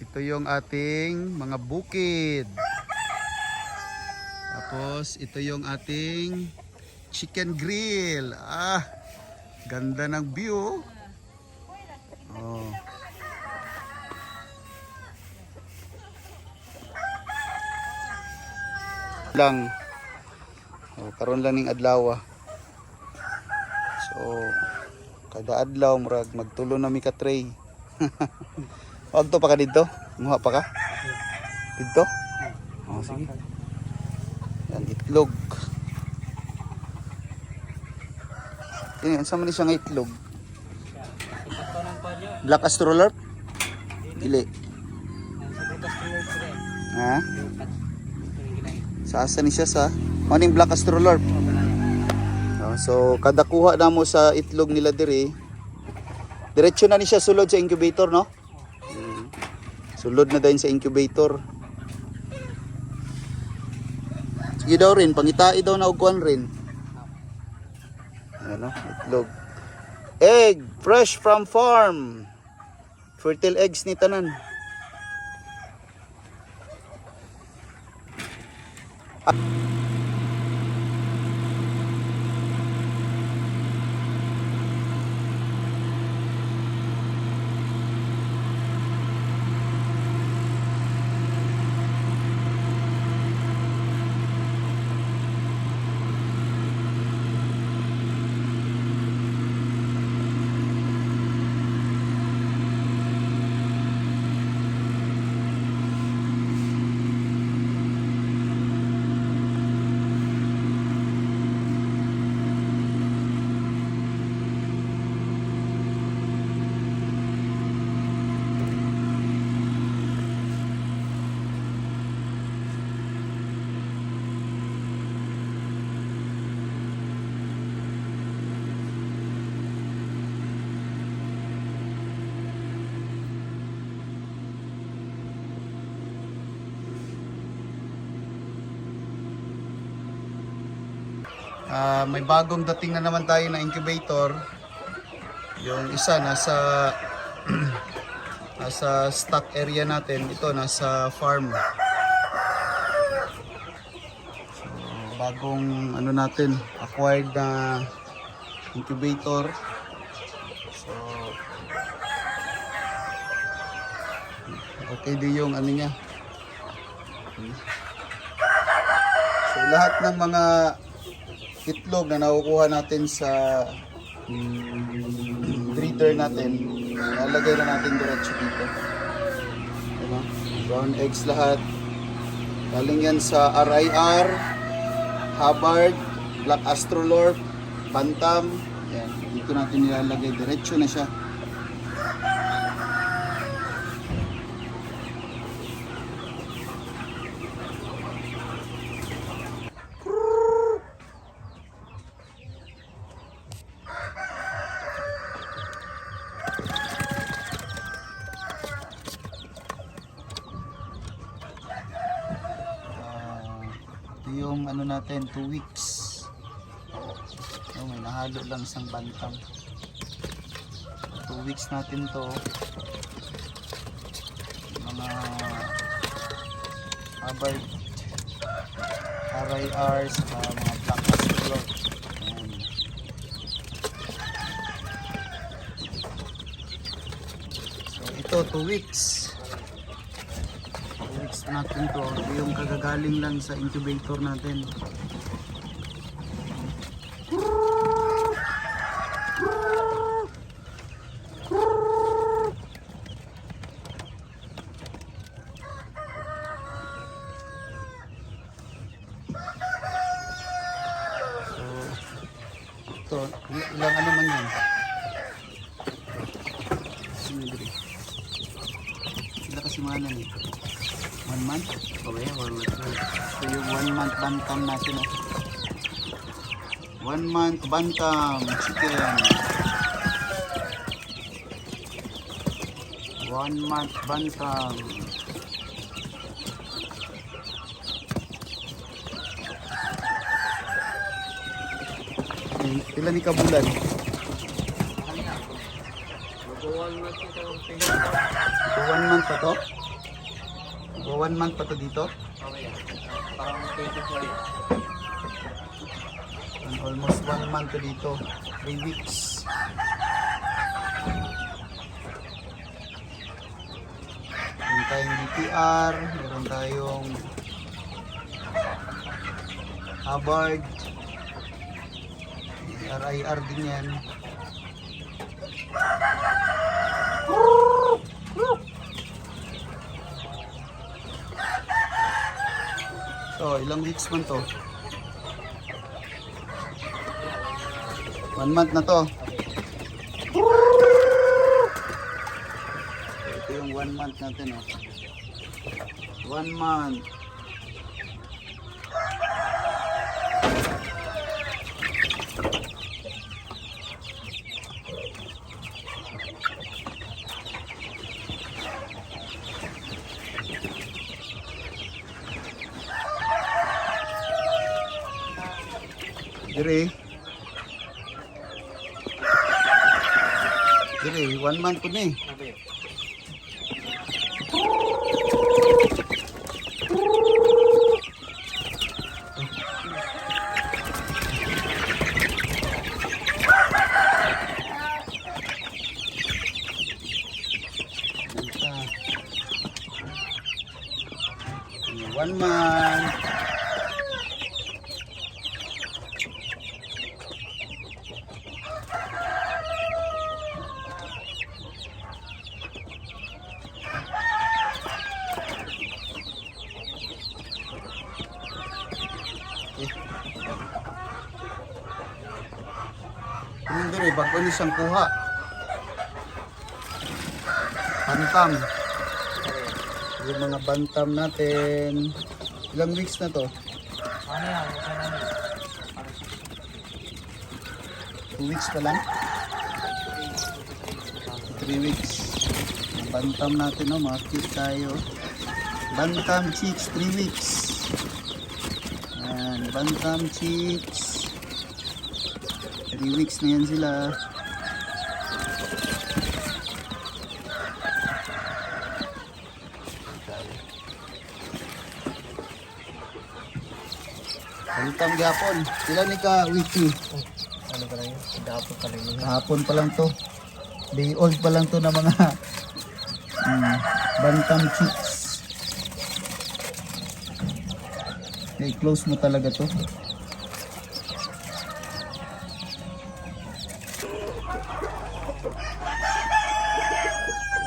ito yung ating mga bukid. Tapos ito yung ating chicken grill. Ganda ng view. Oh. Lang. Karon lang ning adlaw. So kada adlaw murag magtulo na mi ka tray. Wag to pa ka dito? Muha pa ka? Dito? Oh, sige. Yan, itlog. Yan, saan man siya ng itlog? Black astrolorp? Dili. Ha? Sa asa ni siya sa? Maning black astrolorp? So, kada kuha na mo sa itlog nila diri, diretso na ni siya sulod sa incubator, no? Sulod na din sa incubator. Sige daw rin, pangitai daw na ugkuan rin. Ano, itlog. Egg, fresh from farm. Fertile eggs ni tanan. May bagong dating na naman tayo na incubator. Yung isa nasa nasa stock area natin, ito nasa farm. So, bagong ano natin, acquired na incubator. So okay din yung ano niya. So lahat ng mga itlog na nakukuha natin sa breeder natin, nalagay na natin diretso dito. Diba? Brown eggs lahat. Galing yan sa RIR, Hubbard, Black Astrolorp, Bantam. Yan, dito natin nilalagay. Diretso na siya. Yung ano natin, 2 weeks. May nahalo lang isang bantam. 2 weeks natin to. Mga Hubbard, RIR, sa mga Black Astrolorp. So ito 2 weeks. Natin to, yung kagagaling lang sa incubator natin. So ito, ilang ano man yan. Sila kasi mahalan eh. 1 month? Okay, 1 month. So yung 1 month bantam natin. 1 month bantam chicken. 1 month bantam. Ilan ni kabulan? 1 month pa to? O 1 month pa to dito? Okay yan. Parang 24 yan. And almost 1 month to dito. 3 weeks. Meron tayong DTR. Meron tayong Hubbard. RIR din yan. So, ilang weeks man to? 1 month na to. Ito yung 1 month natin, oh. 1 month. Dire. Dire, 1 month po na eh. Okay. Basta. 1 month. Hindi rin, bago ni siyang kuha. Bantam. Yung mga bantam natin. Ilang weeks na to? Ano yan? Okay na yan. 2 weeks pa lang? 3 weeks. Ang bantam natin, no? Mga cute tayo. Bantam chicks, 3 weeks. Ayan, bantam chicks. 3 weeks na yan sila. Bantam gapon. Sila ni ka wiki. Ano pa lang yun? Dapat pa lang yun. Hapon pa lang to. Day old pa lang to na mga bantam chicks. I-close mo talaga to.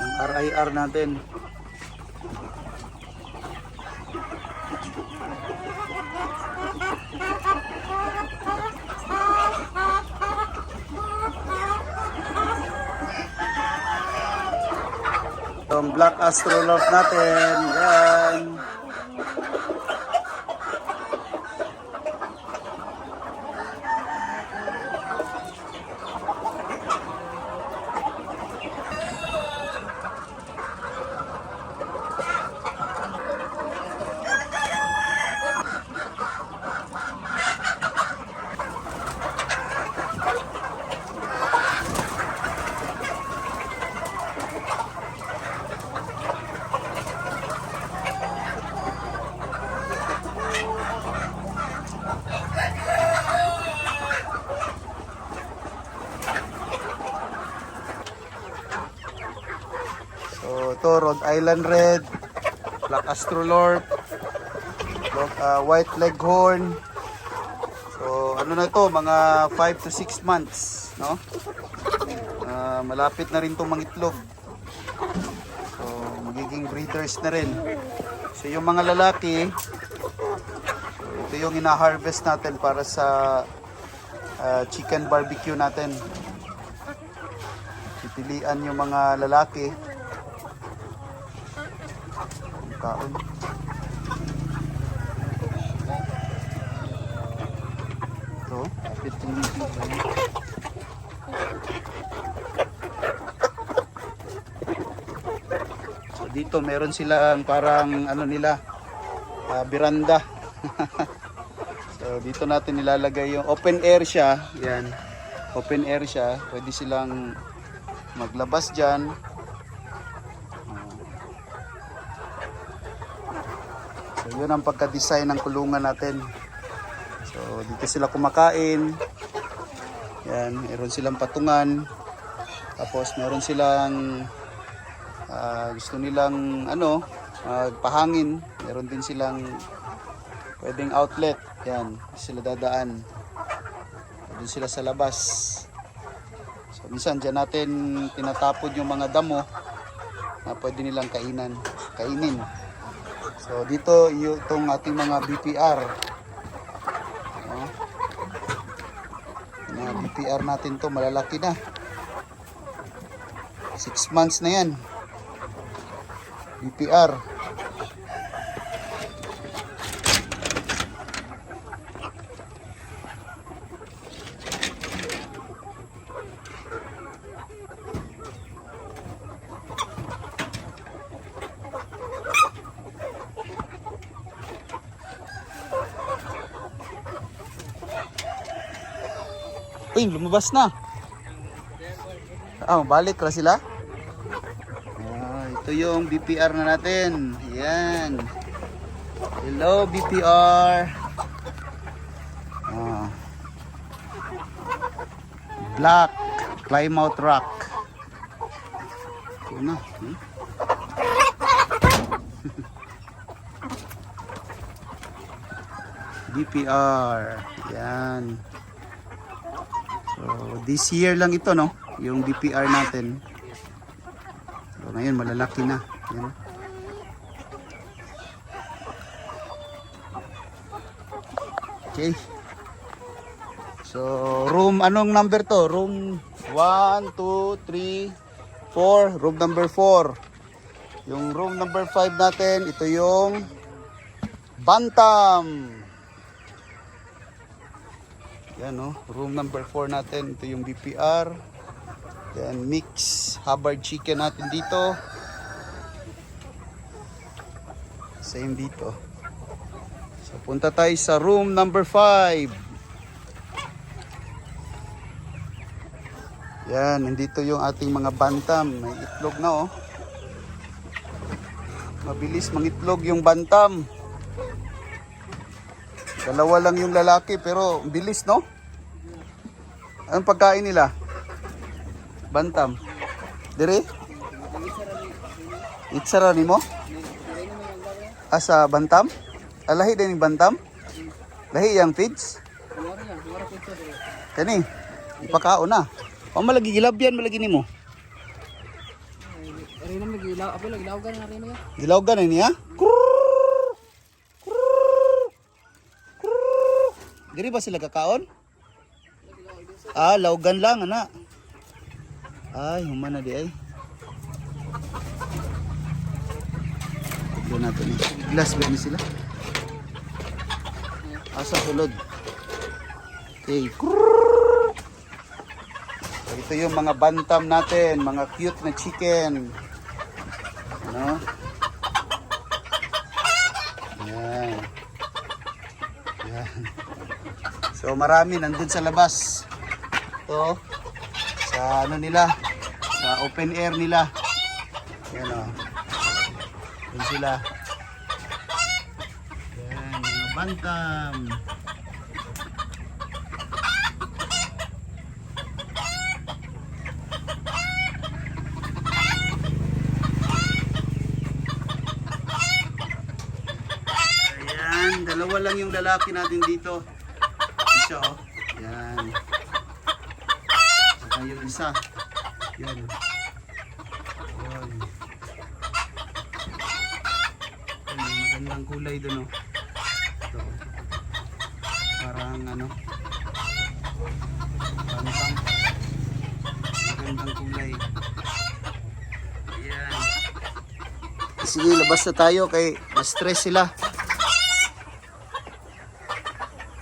Ang RIR natin. Itong black astrolot natin. Yan. So ito, Rhode Island Red, Black Astrolorp, White Leghorn. So ano na ito, mga 5 to 6 months, no? Malapit na rin itong mangitlog. So magiging breeders na rin. So yung mga lalaki, ito yung ina-harvest natin para sa chicken barbecue natin. Pipilian yung mga lalaki. Kaon. Ito, kapit yung so dito meron silang parang ano nila, beranda. So dito natin nilalagay yung open air siya. Yan. Open air siya. Pwede silang maglabas diyan. So yun ang pagka-design ng kulungan natin. So dito sila kumakain. Yan, meron silang patungan. Tapos meron silang gusto nilang magpahangin. Meron din silang pwedeng outlet. Yan, sila dadaan. Doon sila sa labas. So minsan dyan natin tinatapon yung mga damo na pwede nilang kainin. So dito itong ating mga BPR. Mga BPR natin to malalaki na. 6 months na yan. BPR. Uy, lumabas na. Balik na sila. Ito yung BPR na natin. Yan. Hello BPR. Black Plymouth Rock. Ito na. BPR. Yan. So, this year lang ito, no? Yung BPR natin. So, ngayon, malalaki na. Yan. Okay. So, room, anong number to? Room 1, 2, 3, 4. Room number 4. Yung room number 5 natin, ito yung Bantam. Yan, no? Room number 4 natin. Ito yung BPR. Yan, mix Hubbard chicken natin dito. Same dito. So, punta tayo sa room number 5. Yan, nandito yung ating mga bantam. May itlog na, oh. Mabilis mangitlog yung bantam. Dalawa lang yung lalaki pero bilis, no? Anong pagkain nila? Bantam. Dire? Itsara ni mo? Asa bantam? Lahi din yung bantam? Lahi yung feeds? Kani, ipakao na. O malagi gilabyan malagi nimo. Arena magilaw, apa lagi lawgan na rin ya? Gilawgan na niya? Diri ba sila kakaon? Lawgan lang ana. Ay, humana di ay. Tignan natin eh. Glass ba ni sila? Asa sulod? Okay. So, ito yung mga bantam natin, mga cute na chicken. Ano? Yan. Yan. So marami nandun sa labas. Ito sa ano nila, sa open air nila. Yan o. Doon sila. Yan, mga bantam. Ayan, dalawa lang yung lalaki natin dito. Isa oh. Yan. Saka yung isa. Yan. Yan. Magandang kulay doon oh. Ito. Parang ano. Parang magandang kulay. Yan. Sige, labas na tayo kay ma-stress sila.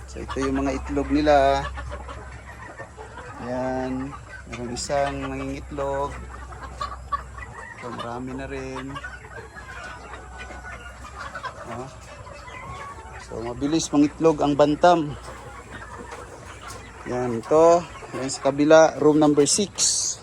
So ito yung mga itlog nila. Yan. Meron isang nangingitlog. Ito marami na rin. So mabilis mangitlog ang bantam. Yan ito. Yan sa kabila, room number 6.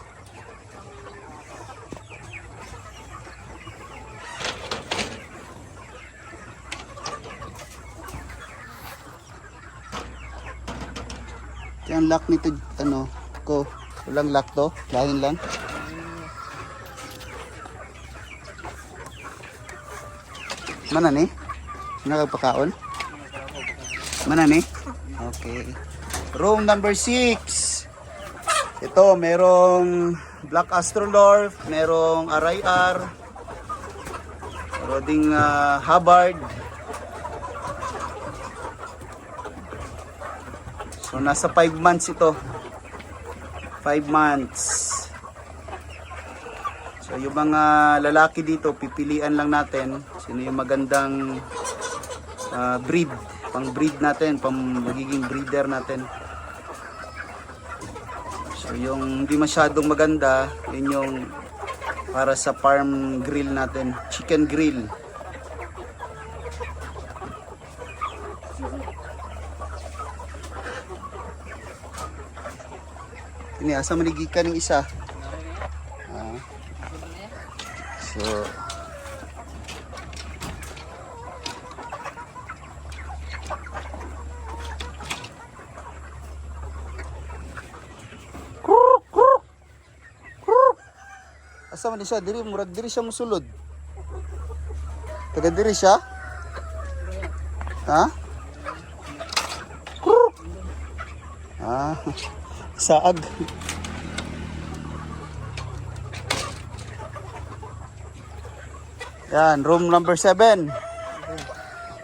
Ang lock nito, ano, ko. Walang lock to. Lahin lang. Mana ni? Nakapakaon? Mana ni? Okay. Room number 6. Ito, merong Black Astrolorp, merong RIR, meron ding Hubbard. So, nasa 5 months ito. 5 months. So, yung mga lalaki dito, pipilian lang natin sino yung magandang breed. Pang breed natin, pang magiging breeder natin. So, yung hindi masyadong maganda, yun yung para sa farm grill natin. Chicken grill. Ini asa manigikan ng isa. So asa man siya diri murag diri siya musulod. Taga diri siya? Ha? Saag. Yan, room number 7.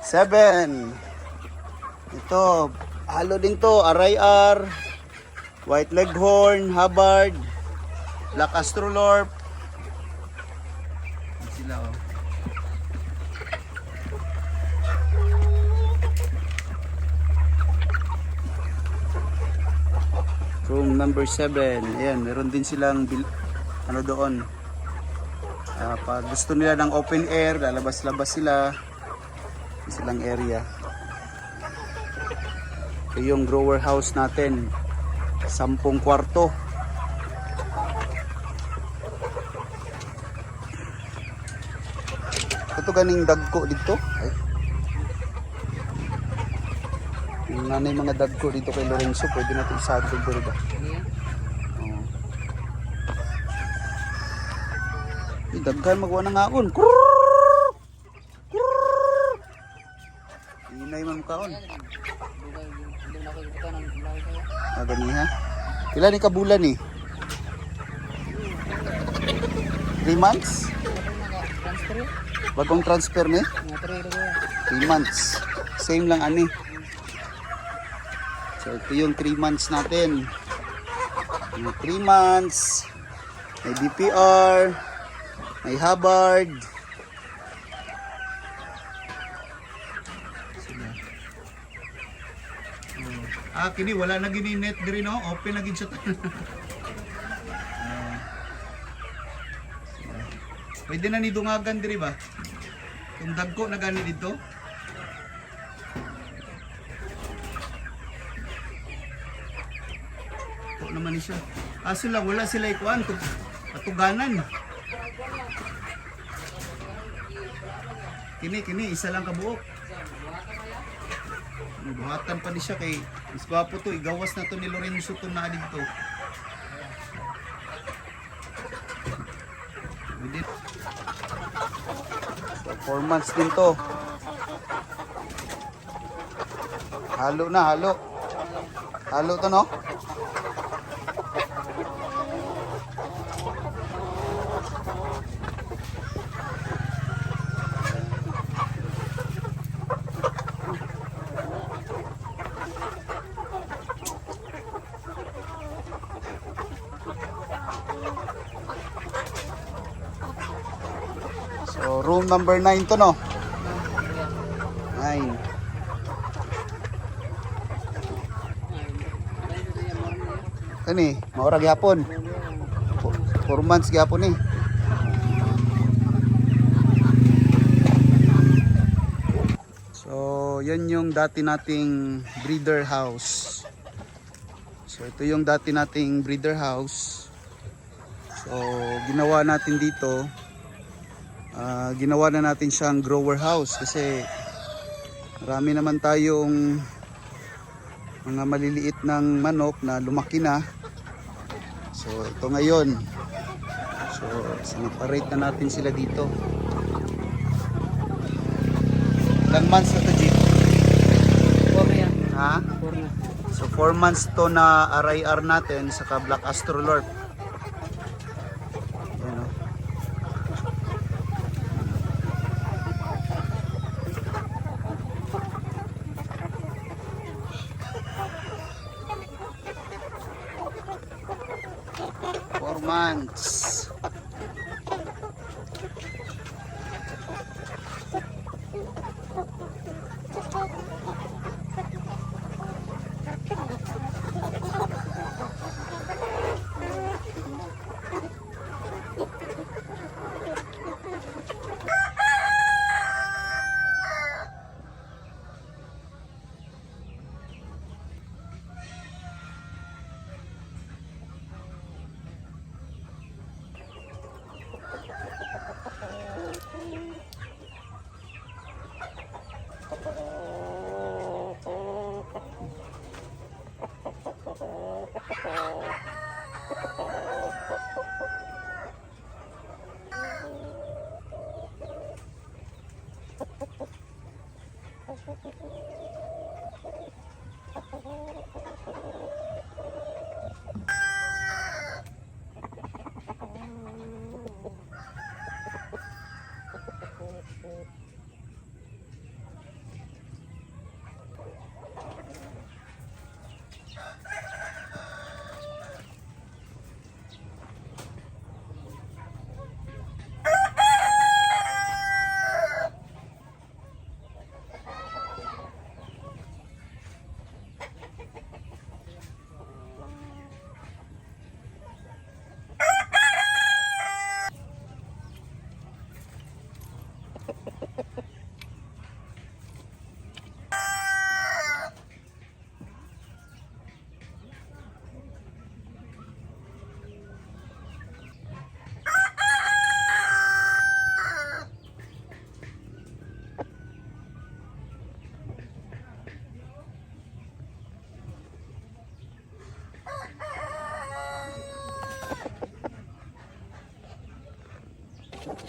7. Ito, halo din to, RIR, White Leghorn, Hubbard, Black Astrolorp. Sila oh. Room number 7. Ayan, meron din silang ano doon. Pag gusto nila ng open air, lalabas-labas sila. May silang area. Ito yung grower house natin. 10 kwarto. Ito ganing dagko dito. Ay. Yung nanay mga dagko dito kay Lorenzo, pwede natin isagod dito ba? Daghan magwa ng aon. Inay man kaon. Gani ha. Pila ni kabulan ni? 3 months? Bagong transfer ni? 3 months. Same lang ani. So ito yung 3 months natin. 3 months. May BPR. May Hubbard. Kini wala na gini net diri no, open na gid siya. Pwede na ni dungagan diri ba? Kung dagko na gani dito. Ito naman ni siya. Aso lang wala sila ikuan patuganan. Kini isa lang kabuok. Buhatan pa di siya kay mas gwapo to, igawas na to ni Lorenzo to na dito. So 4 months din to. Halo na, halo. Halo to no? So, room number 9 to no? 9. Kani, maura gyapon. 4 months gyapon eh. So, yan yung dati nating breeder house. So, ito yung dati nating breeder house. So, ginawa natin dito. Ginawa na natin siyang grower house kasi marami naman tayong mga maliliit ng manok na lumaki na. So ito ngayon. So sineparate na natin sila dito. Ilang months na to, Jeep? 4 na yan. Ha? 4 na. So 4 months to na RIR natin saka Black Astrolorp. Ayan, oh. Four months.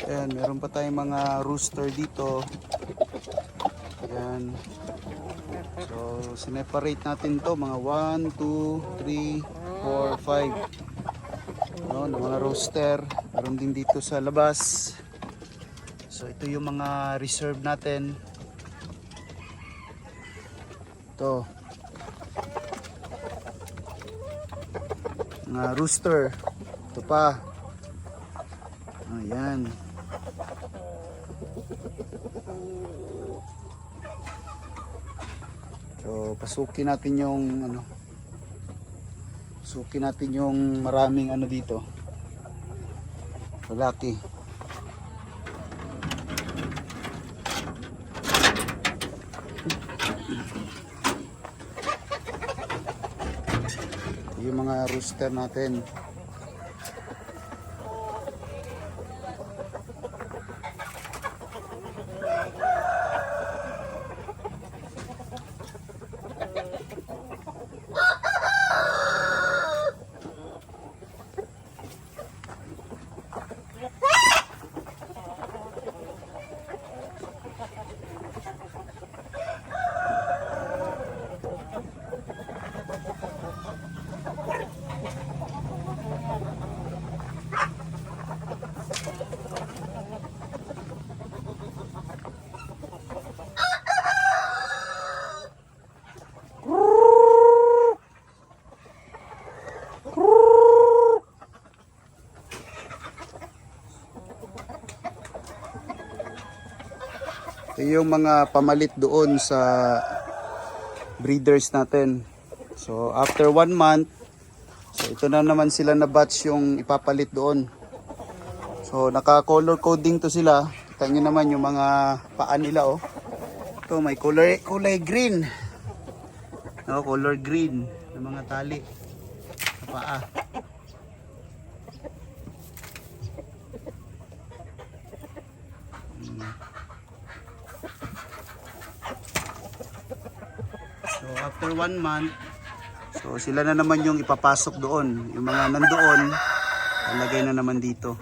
Ayan, meron pa tayong mga rooster dito. Ayan. So, sineparate natin to mga 1, 2, 3, 4, 5. No, ng mga rooster. Meron din dito sa labas. So, ito yung mga reserve natin. Ito. Mga rooster. Ito pa. Ayan. So, pasukin natin yung pasukin natin yung maraming dito. Lalaki. Yung mga rooster natin. Ito yung mga pamalit doon sa breeders natin. So after 1 month, so ito na naman sila na batch yung ipapalit doon. So naka color coding to sila. Kita nyo naman yung mga paa nila, oh. Ito may kulay green. No, color green ng mga tali sa paa. So after 1 month, So sila na naman yung ipapasok doon. Yung mga nandoon, lalagay na naman dito.